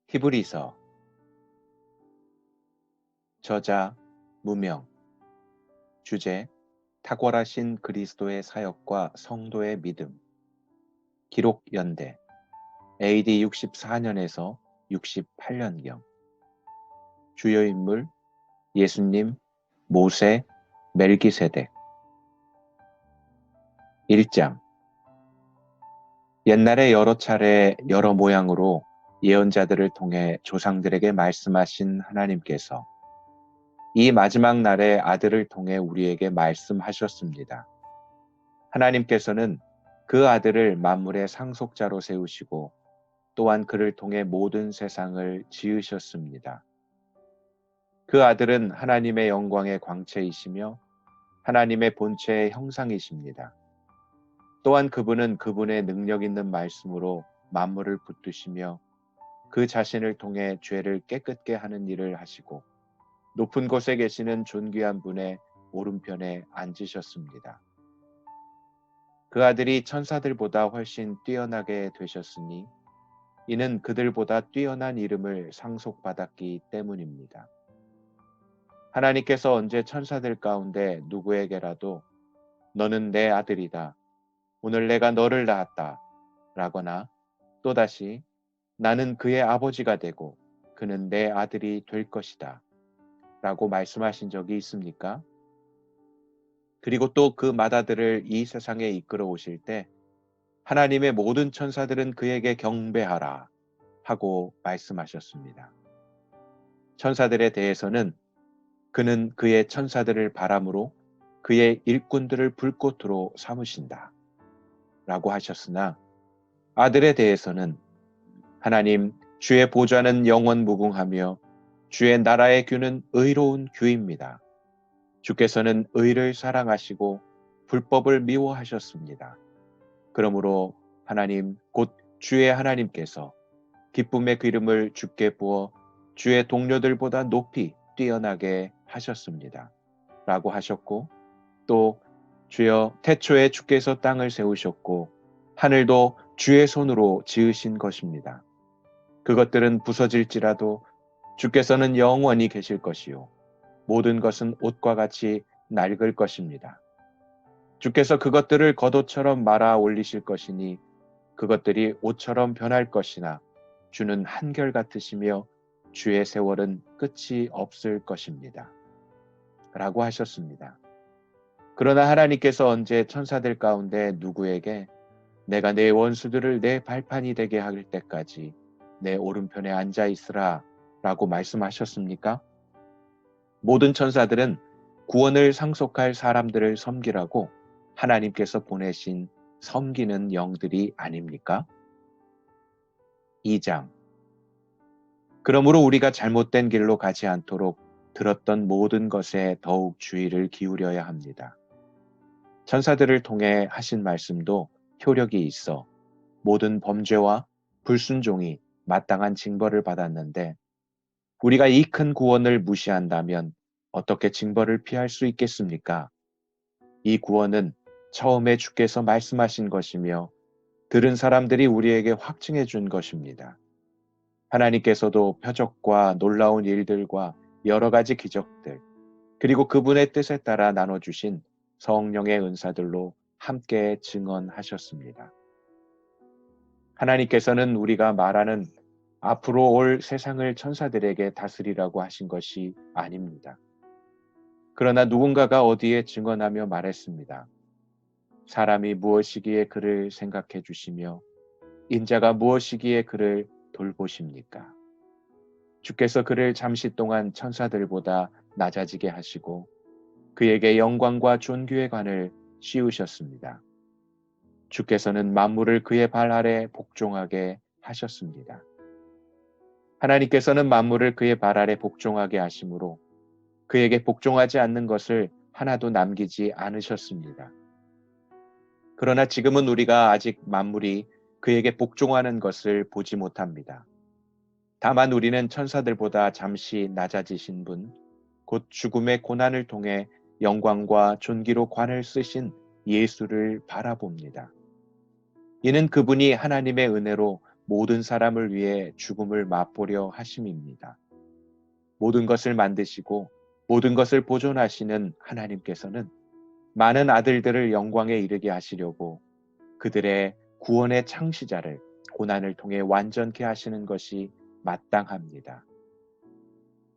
히브리서. 저자 무명. 주제 탁월하신 그리스도의 사역과 성도의 믿음. 기록 연대 AD 64년에서 68년경. 주요 인물 예수님, 모세, 멜기세덱. 1장. 옛날에 여러 차례 여러 모양으로 예언자들을 통해 조상들에게 말씀하신 하나님께서 이 마지막 날에 아들을 통해 우리에게 말씀하셨습니다. 하나님께서는 그 아들을 만물의 상속자로 세우시고 또한 그를 통해 모든 세상을 지으셨습니다. 그 아들은 하나님의 영광의 광채이시며 하나님의 본체의 형상이십니다. 또한 그분은 그분의 능력 있는 말씀으로 만물을 붙드시며 그 자신을 통해 죄를 깨끗게 하는 일을 하시고 높은 곳에 계시는 존귀한 분의 오른편에 앉으셨습니다. 그 아들이 천사들보다 훨씬 뛰어나게 되셨으니 이는 그들보다 뛰어난 이름을 상속받았기 때문입니다. 하나님께서 언제 천사들 가운데 누구에게라도 너는 내 아들이다, 오늘 내가 너를 낳았다 라거나 또다시 나는 그의 아버지가 되고 그는 내 아들이 될 것이다 라고 말씀하신 적이 있습니까? 그리고 또 그 맏아들을 이 세상에 이끌어 오실 때 하나님의 모든 천사들은 그에게 경배하라 하고 말씀하셨습니다. 천사들에 대해서는 그는 그의 천사들을 바람으로 그의 일꾼들을 불꽃으로 삼으신다 라고 하셨으나 아들에 대해서는 하나님 주의 보좌는 영원 무궁하며 주의 나라의 규는 의로운 규입니다. 주께서는 의를 사랑하시고 불법을 미워하셨습니다. 그러므로 하나님 곧 주의 하나님께서 기쁨의 기름을 주께 부어 주의 동료들보다 높이 뛰어나게 하셨습니다. 라고 하셨고 또 주여 태초에 주께서 땅을 세우셨고 하늘도 주의 손으로 지으신 것입니다. 그것들은 부서질지라도 주께서는 영원히 계실 것이요 모든 것은 옷과 같이 낡을 것입니다. 주께서 그것들을 겉옷처럼 말아 올리실 것이니 그것들이 옷처럼 변할 것이나 주는 한결같으시며 주의 세월은 끝이 없을 것입니다. 라고 하셨습니다. 그러나 하나님께서 언제 천사들 가운데 누구에게 내가 내 원수들을 내 발판이 되게 할 때까지 내 오른편에 앉아 있으라 라고 말씀하셨습니까? 모든 천사들은 구원을 상속할 사람들을 섬기라고 하나님께서 보내신 섬기는 영들이 아닙니까? 2장. 그러므로 우리가 잘못된 길로 가지 않도록 들었던 모든 것에 더욱 주의를 기울여야 합니다. 천사들을 통해 하신 말씀도 효력이 있어 모든 범죄와 불순종이 마땅한 징벌을 받았는데 우리가 이 큰 구원을 무시한다면 어떻게 징벌을 피할 수 있겠습니까? 이 구원은 처음에 주께서 말씀하신 것이며 들은 사람들이 우리에게 확증해 준 것입니다. 하나님께서도 표적과 놀라운 일들과 여러 가지 기적들, 그리고 그분의 뜻에 따라 나눠주신 성령의 은사들로 함께 증언하셨습니다. 하나님께서는 우리가 말하는 앞으로 올 세상을 천사들에게 다스리라고 하신 것이 아닙니다. 그러나 누군가가 어디에 증언하며 말했습니다. 사람이 무엇이기에 그를 생각해 주시며 인자가 무엇이기에 그를 돌보십니까? 주께서 그를 잠시 동안 천사들보다 낮아지게 하시고 그에게 영광과 존귀의 관을 씌우셨습니다. 주께서는 만물을 그의 발 아래 복종하게 하셨습니다. 하나님께서는 만물을 그의 발 아래 복종하게 하심으로 그에게 복종하지 않는 것을 하나도 남기지 않으셨습니다. 그러나 지금은 우리가 아직 만물이 그에게 복종하는 것을 보지 못합니다. 다만 우리는 천사들보다 잠시 낮아지신 분, 곧 죽음의 고난을 통해 영광과 존귀로 관을 쓰신 예수를 바라봅니다. 이는 그분이 하나님의 은혜로 모든 사람을 위해 죽음을 맛보려 하심입니다. 모든 것을 만드시고 모든 것을 보존하시는 하나님께서는 많은 아들들을 영광에 이르게 하시려고 그들의 구원의 창시자를 고난을 통해 완전케 하시는 것이 마땅합니다.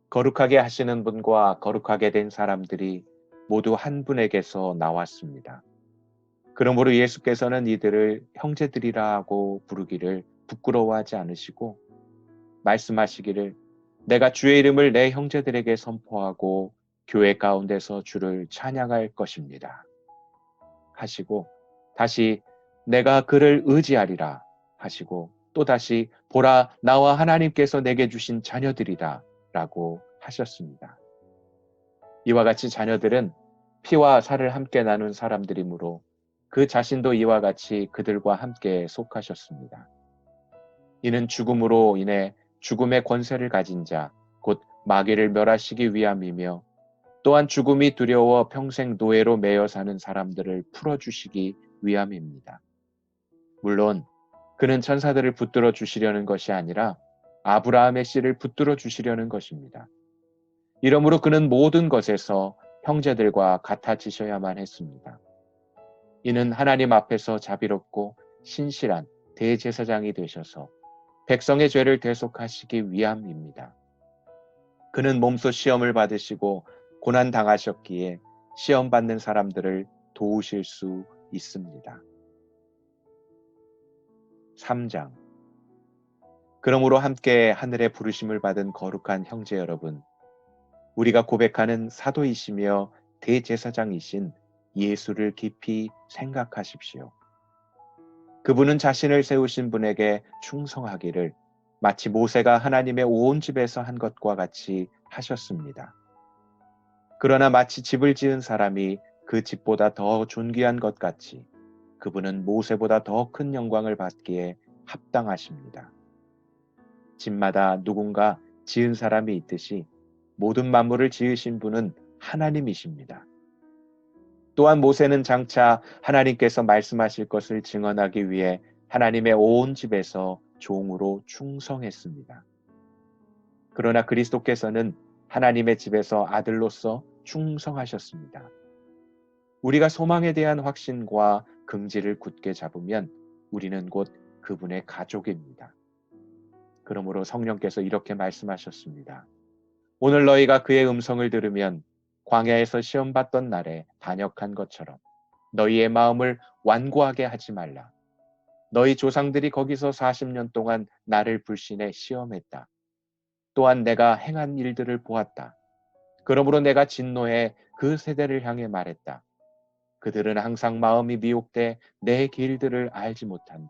거룩하게 하시는 분과 거룩하게 된 사람들이 모두 한 분에게서 나왔습니다. 그러므로 예수께서는 이들을 형제들이라 하고 부르기를 부끄러워하지 않으시고 말씀하시기를 내가 주의 이름을 내 형제들에게 선포하고 교회 가운데서 주를 찬양할 것입니다. 하시고 다시 내가 그를 의지하리라 하시고 또다시 보라 나와 하나님께서 내게 주신 자녀들이다 라고 하셨습니다. 이와 같이 자녀들은 피와 살을 함께 나눈 사람들이므로 그 자신도 이와 같이 그들과 함께 속하셨습니다. 이는 죽음으로 인해 죽음의 권세를 가진 자, 곧 마귀를 멸하시기 위함이며 또한 죽음이 두려워 평생 노예로 매여 사는 사람들을 풀어주시기 위함입니다. 물론 그는 천사들을 붙들어 주시려는 것이 아니라 아브라함의 씨를 붙들어 주시려는 것입니다. 이러므로 그는 모든 것에서 형제들과 같아지셔야만 했습니다. 이는 하나님 앞에서 자비롭고 신실한 대제사장이 되셔서 백성의 죄를 대속하시기 위함입니다. 그는 몸소 시험을 받으시고 고난 당하셨기에 시험 받는 사람들을 도우실 수 있습니다. 3장. 그러므로 함께 하늘의 부르심을 받은 거룩한 형제 여러분, 우리가 고백하는 사도이시며 대제사장이신 예수를 깊이 생각하십시오. 그분은 자신을 세우신 분에게 충성하기를 마치 모세가 하나님의 온 집에서 한 것과 같이 하셨습니다. 그러나 마치 집을 지은 사람이 그 집보다 더 존귀한 것 같이 그분은 모세보다 더 큰 영광을 받기에 합당하십니다. 집마다 누군가 지은 사람이 있듯이 모든 만물을 지으신 분은 하나님이십니다. 또한 모세는 장차 하나님께서 말씀하실 것을 증언하기 위해 하나님의 온 집에서 종으로 충성했습니다. 그러나 그리스도께서는 하나님의 집에서 아들로서 충성하셨습니다. 우리가 소망에 대한 확신과 긍지를 굳게 잡으면 우리는 곧 그분의 가족입니다. 그러므로 성령께서 이렇게 말씀하셨습니다. 오늘 너희가 그의 음성을 들으면 광야에서 시험받던 날에 반역한 것처럼 너희의 마음을 완고하게 하지 말라. 너희 조상들이 거기서 40년 동안 나를 불신해 시험했다. 또한 내가 행한 일들을 보았다. 그러므로 내가 진노해 그 세대를 향해 말했다. 그들은 항상 마음이 미혹돼 내 길들을 알지 못한다.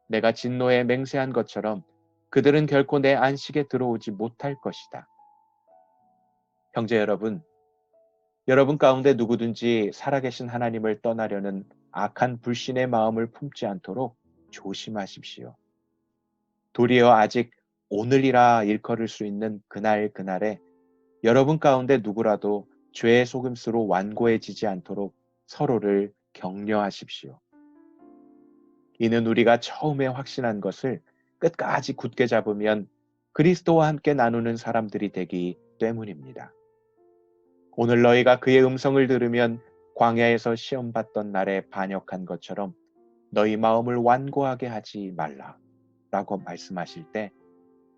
내가 진노에 맹세한 것처럼 그들은 결코 내 안식에 들어오지 못할 것이다. 형제 여러분, 여러분 가운데 누구든지 살아계신 하나님을 떠나려는 악한 불신의 마음을 품지 않도록 조심하십시오. 도리어 아직 오늘이라 일컬을 수 있는 그날에 여러분 가운데 누구라도 죄의 속임수로 완고해지지 않도록 서로를 격려하십시오. 이는 우리가 처음에 확신한 것을 끝까지 굳게 잡으면 그리스도와 함께 나누는 사람들이 되기 때문입니다. 오늘 너희가 그의 음성을 들으면 광야에서 시험받던 날에 반역한 것처럼 너희 마음을 완고하게 하지 말라 라고 말씀하실 때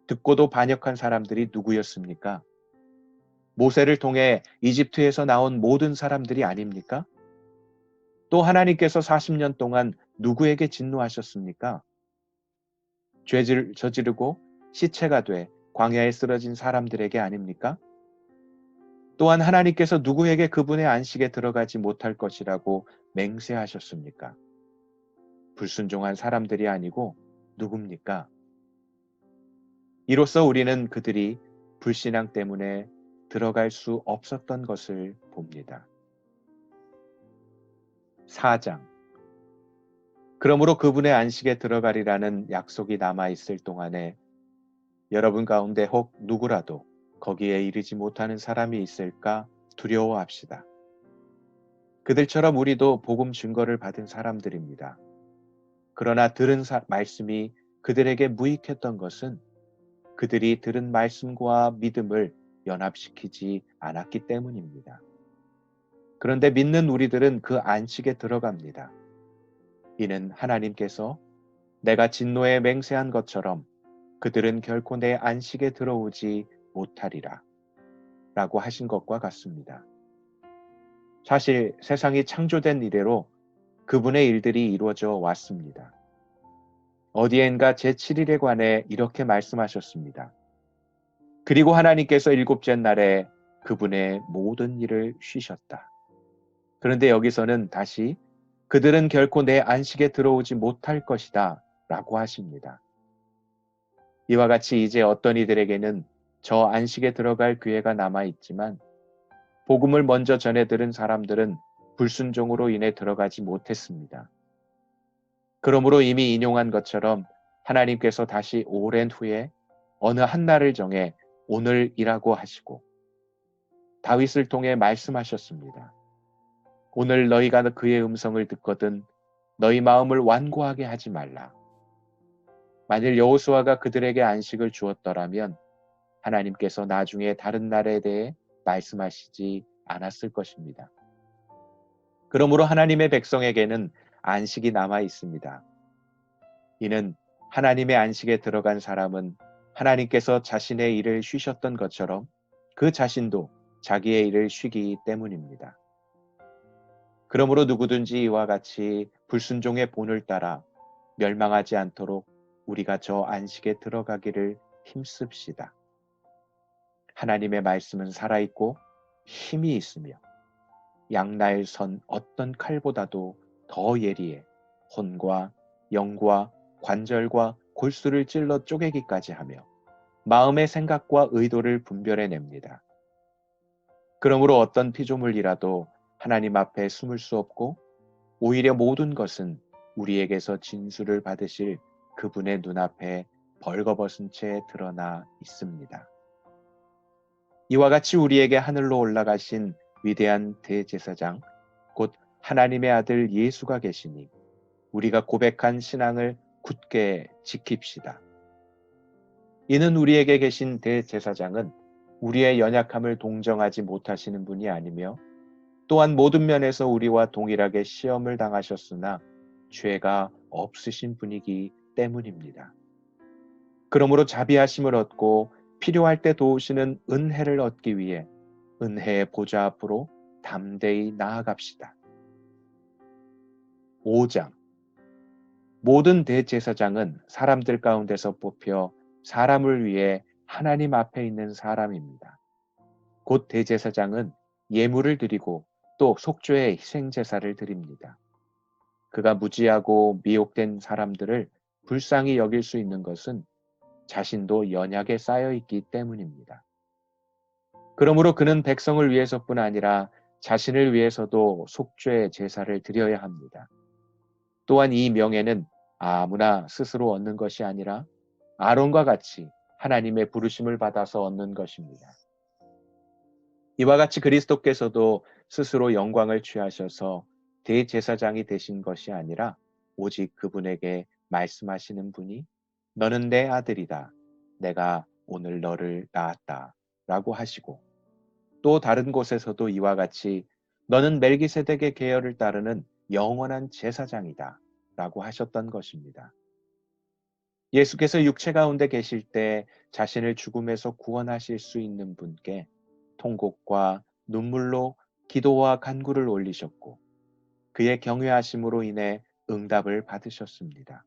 듣고도 반역한 사람들이 누구였습니까? 모세를 통해 이집트에서 나온 모든 사람들이 아닙니까? 또 하나님께서 40년 동안 누구에게 진노하셨습니까? 죄를 저지르고 시체가 돼 광야에 쓰러진 사람들에게 아닙니까? 또한 하나님께서 누구에게 그분의 안식에 들어가지 못할 것이라고 맹세하셨습니까? 불순종한 사람들이 아니고 누굽니까? 이로써 우리는 그들이 불신앙 때문에 들어갈 수 없었던 것을 봅니다. 4장. 그러므로 그분의 안식에 들어가리라는 약속이 남아있을 동안에 여러분 가운데 혹 누구라도 거기에 이르지 못하는 사람이 있을까 두려워합시다. 그들처럼 우리도 복음 증거를 받은 사람들입니다. 그러나 들은 말씀이 그들에게 무익했던 것은 그들이 들은 말씀과 믿음을 연합시키지 않았기 때문입니다. 그런데 믿는 우리들은 그 안식에 들어갑니다. 이는 하나님께서 내가 진노에 맹세한 것처럼 그들은 결코 내 안식에 들어오지 못하리라 라고 하신 것과 같습니다. 사실 세상이 창조된 이래로 그분의 일들이 이루어져 왔습니다. 어디엔가 제7일에 관해 이렇게 말씀하셨습니다. 그리고 하나님께서 일곱째 날에 그분의 모든 일을 쉬셨다. 그런데 여기서는 다시 그들은 결코 내 안식에 들어오지 못할 것이다 라고 하십니다. 이와 같이 이제 어떤 이들에게는 저 안식에 들어갈 기회가 남아 있지만 복음을 먼저 전해 들은 사람들은 불순종으로 인해 들어가지 못했습니다. 그러므로 이미 인용한 것처럼 하나님께서 다시 오랜 후에 어느 한 날을 정해 오늘이라고 하시고 다윗을 통해 말씀하셨습니다. 오늘 너희가 그의 음성을 듣거든 너희 마음을 완고하게 하지 말라. 만일 여호수아가 그들에게 안식을 주었더라면 하나님께서 나중에 다른 날에 대해 말씀하시지 않았을 것입니다. 그러므로 하나님의 백성에게는 안식이 남아 있습니다. 이는 하나님의 안식에 들어간 사람은 하나님께서 자신의 일을 쉬셨던 것처럼 그 자신도 자기의 일을 쉬기 때문입니다. 그러므로 누구든지 이와 같이 불순종의 본을 따라 멸망하지 않도록 우리가 저 안식에 들어가기를 힘씁시다. 하나님의 말씀은 살아있고 힘이 있으며 양날 선 어떤 칼보다도 더 예리해 혼과 영과 관절과 골수를 찔러 쪼개기까지 하며 마음의 생각과 의도를 분별해냅니다. 그러므로 어떤 피조물이라도 하나님 앞에 숨을 수 없고 오히려 모든 것은 우리에게서 진술을 받으실 그분의 눈앞에 벌거벗은 채 드러나 있습니다. 이와 같이 우리에게 하늘로 올라가신 위대한 대제사장, 곧 하나님의 아들 예수가 계시니 우리가 고백한 신앙을 굳게 지킵시다. 이는 우리에게 계신 대제사장은 우리의 연약함을 동정하지 못하시는 분이 아니며 또한 모든 면에서 우리와 동일하게 시험을 당하셨으나 죄가 없으신 분이기 때문입니다. 그러므로 자비하심을 얻고 필요할 때 도우시는 은혜를 얻기 위해 은혜의 보좌 앞으로 담대히 나아갑시다. 5장. 모든 대제사장은 사람들 가운데서 뽑혀 사람을 위해 하나님 앞에 있는 사람입니다. 곧 대제사장은 예물을 드리고 또 속죄의 희생제사를 드립니다. 그가 무지하고 미혹된 사람들을 불쌍히 여길 수 있는 것은 자신도 연약에 쌓여 있기 때문입니다. 그러므로 그는 백성을 위해서뿐 아니라 자신을 위해서도 속죄의 제사를 드려야 합니다. 또한 이 명예는 아무나 스스로 얻는 것이 아니라 아론과 같이 하나님의 부르심을 받아서 얻는 것입니다. 이와 같이 그리스도께서도 스스로 영광을 취하셔서 대제사장이 되신 것이 아니라 오직 그분에게 말씀하시는 분이 너는 내 아들이다. 내가 오늘 너를 낳았다. 라고 하시고 또 다른 곳에서도 이와 같이 너는 멜기세덱의 계열을 따르는 영원한 제사장이다. 라고 하셨던 것입니다. 예수께서 육체 가운데 계실 때 자신을 죽음에서 구원하실 수 있는 분께 통곡과 눈물로 기도와 간구를 올리셨고 그의 경외하심으로 인해 응답을 받으셨습니다.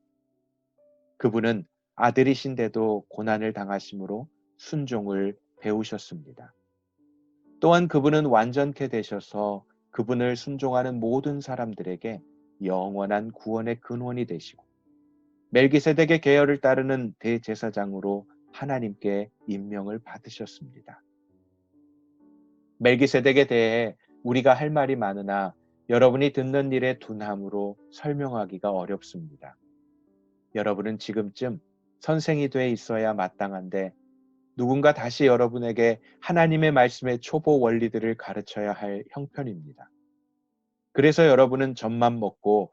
그분은 아들이신데도 고난을 당하심으로 순종을 배우셨습니다. 또한 그분은 완전케 되셔서 그분을 순종하는 모든 사람들에게 영원한 구원의 근원이 되시고 멜기세덱의 계열을 따르는 대제사장으로 하나님께 임명을 받으셨습니다. 멜기세덱에 대해 우리가 할 말이 많으나 여러분이 듣는 일에 둔함으로 설명하기가 어렵습니다. 여러분은 지금쯤 선생이 돼 있어야 마땅한데 누군가 다시 여러분에게 하나님의 말씀의 초보 원리들을 가르쳐야 할 형편입니다. 그래서 여러분은 젖만 먹고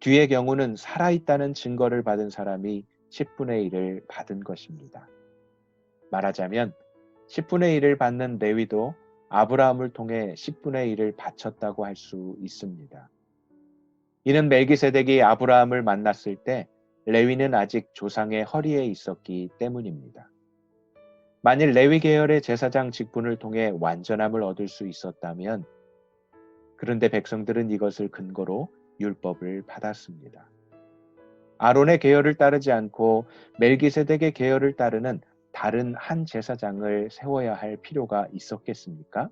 뒤의 경우는 살아있다는 증거를 받은 사람이 10분의 1을 받은 것입니다. 말하자면 10분의 1을 받는 레위도 아브라함을 통해 10분의 1을 바쳤다고 할 수 있습니다. 이는 멜기세덱이 아브라함을 만났을 때 레위는 아직 조상의 허리에 있었기 때문입니다. 만일 레위 계열의 제사장 직분을 통해 완전함을 얻을 수 있었다면, 그런데 백성들은 이것을 근거로 율법을 받았습니다. 아론의 계열을 따르지 않고 멜기세덱의 계열을 따르는 다른 한 제사장을 세워야 할 필요가 있었겠습니까?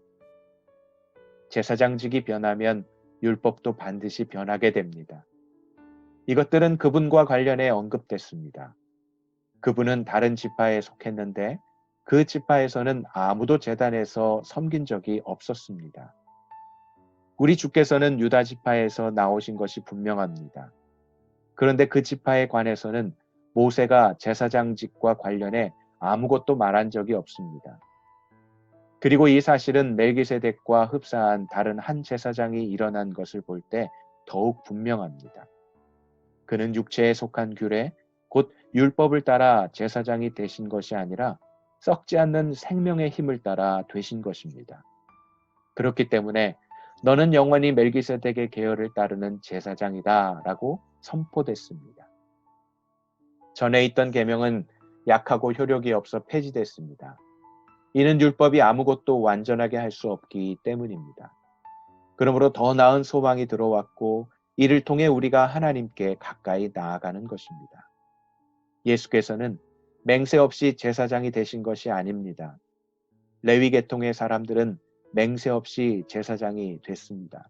제사장직이 변하면 율법도 반드시 변하게 됩니다. 이것들은 그분과 관련해 언급됐습니다. 그분은 다른 지파에 속했는데 그 지파에서는 아무도 제단에서 섬긴 적이 없었습니다. 우리 주께서는 유다 지파에서 나오신 것이 분명합니다. 그런데 그 지파에 관해서는 모세가 제사장직과 관련해 아무것도 말한 적이 없습니다. 그리고 이 사실은 멜기세덱과 흡사한 다른 한 제사장이 일어난 것을 볼 때 더욱 분명합니다. 그는 육체에 속한 규례, 곧 율법을 따라 제사장이 되신 것이 아니라 썩지 않는 생명의 힘을 따라 되신 것입니다. 그렇기 때문에 너는 영원히 멜기세덱의 계열을 따르는 제사장이다 라고 선포됐습니다. 전에 있던 계명은 약하고 효력이 없어 폐지됐습니다. 이는 율법이 아무것도 완전하게 할 수 없기 때문입니다. 그러므로 더 나은 소망이 들어왔고 이를 통해 우리가 하나님께 가까이 나아가는 것입니다. 예수께서는 맹세 없이 제사장이 되신 것이 아닙니다. 레위 계통의 사람들은 맹세 없이 제사장이 됐습니다.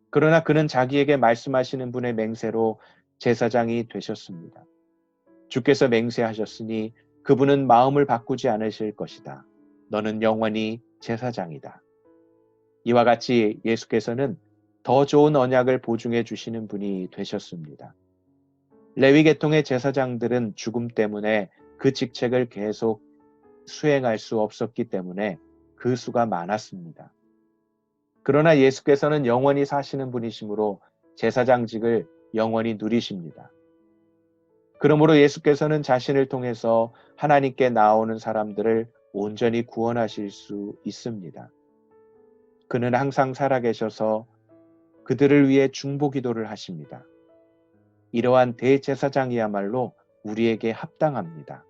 그러나 그는 자기에게 말씀하시는 분의 맹세로 제사장이 되셨습니다. 주께서 맹세하셨으니 그분은 마음을 바꾸지 않으실 것이다. 너는 영원히 제사장이다. 이와 같이 예수께서는 더 좋은 언약을 보증해 주시는 분이 되셨습니다. 레위 계통의 제사장들은 죽음 때문에 그 직책을 계속 수행할 수 없었기 때문에 그 수가 많았습니다. 그러나 예수께서는 영원히 사시는 분이시므로 제사장직을 영원히 누리십니다. 그러므로 예수께서는 자신을 통해서 하나님께 나오는 사람들을 온전히 구원하실 수 있습니다. 그는 항상 살아계셔서 그들을 위해 중보 기도를 하십니다. 이러한 대제사장이야말로 우리에게 합당합니다.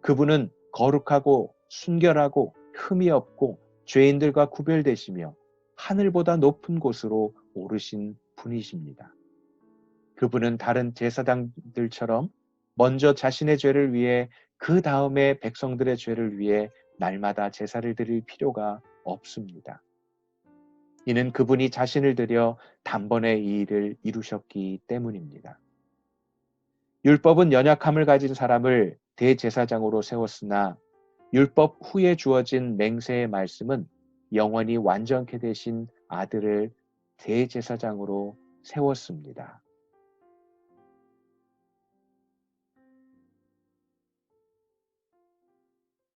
그분은 거룩하고 순결하고 흠이 없고 죄인들과 구별되시며 하늘보다 높은 곳으로 오르신 분이십니다. 그분은 다른 제사장들처럼 먼저 자신의 죄를 위해 그 다음에 백성들의 죄를 위해 날마다 제사를 드릴 필요가 없습니다. 이는 그분이 자신을 들여 단번에 이 일을 이루셨기 때문입니다. 율법은 연약함을 가진 사람을 대제사장으로 세웠으나 율법 후에 주어진 맹세의 말씀은 영원히 완전케 되신 아들을 대제사장으로 세웠습니다.